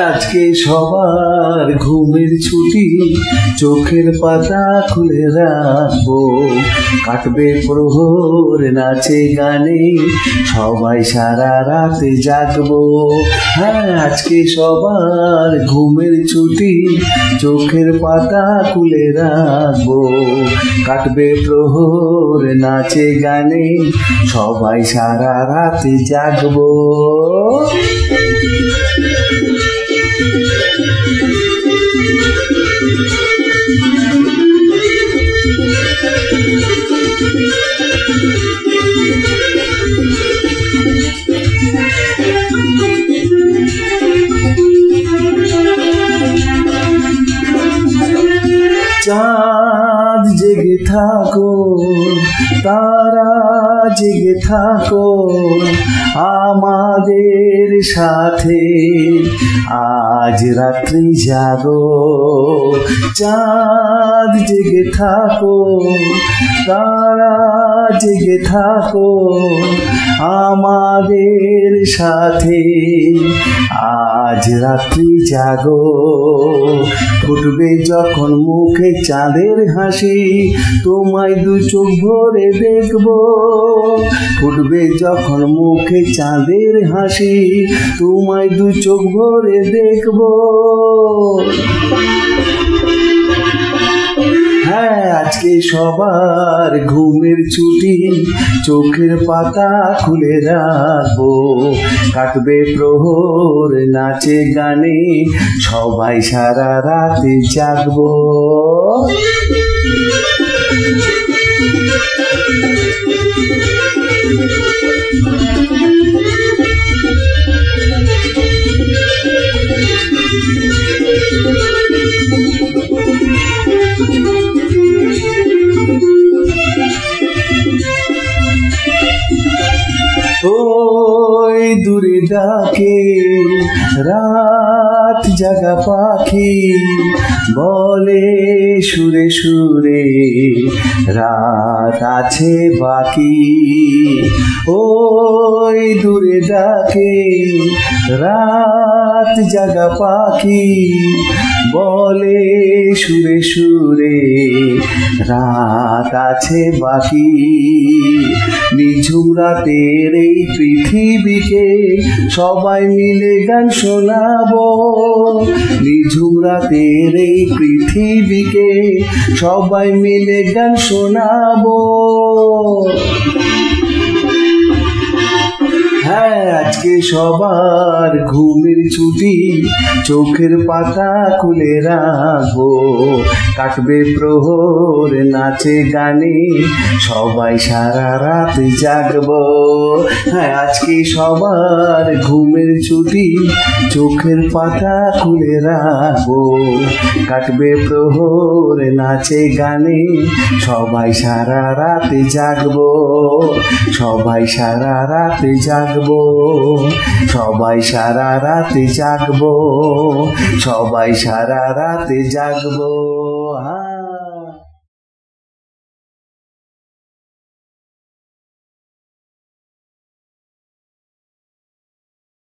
আজকে সবার ঘুমের ছুটি, চোখের পাতা খুলে রাখবো, কাটবে প্রহর নাচে গানে, সবাই সারা রাতে জাগবো। হ্যাঁ, আজকে সবার ঘুমের ছুটি, চোখের পাতা খুলে রাখবো, কাটবে প্রহর নাচে গানে, সবাই সারা রাতে জাগবো। চাঁদ জেগে থাকো, তারা জেগে থাকো আমাদের সাথে, আজ রাত্রি জাগো। চাঁদ জেগে থাকো, তারা জেগে থাকো আমাদের সাথে, আজ রাত্রি জাগো। ফুটবে যখন মুখে চাঁদের হাসি, তোমায় দু চোখ ভরে দেখবো। ফুটবে যখন মুখে চাঁদের হাসি, তোমায় দু চোখ ভরে দেখবো। হ্যাঁ, আজকে সবার ঘুমের ছুটি, চোখের পাতা খুলে রাখবো, কাটবে প্রহর নাচে গানে, সবাই সারা রাতে জাগবো। ওই দূরে ডাকে রাত জাগা পাখি, বলে সুরে সুরে রাত আছে বাকি। ওই দূরে ডাকে রাত জাগা পাখি, বলে সুরে সুরে রাত আছে বাকি। নিঝুম রাতের এই পৃথিবীকে সবাই মিলে গান শোনাবো, নিঝুম রাতের এই পৃথিবীকে সবাই মিলে গান শোনাবো। হ্যাঁ, আজকে সবার ঘুমের ছুটি, চোখের পাতা খুলে রাখবো, কাটবে প্রহর নাচে গানে, সবাই সারা রাত জাগবো। হ্যাঁ, আজকে সবার ঘুমের ছুটি, চোখের পাতা খুলে রাখবো, কাটবে প্রহর নাচে গানে, সবাই সারা রাত জাগবো, সবাই সারা রাত জাগবো, সবাই সারা রাতে জাগবো, সবাই সারা রাতে জাগবো।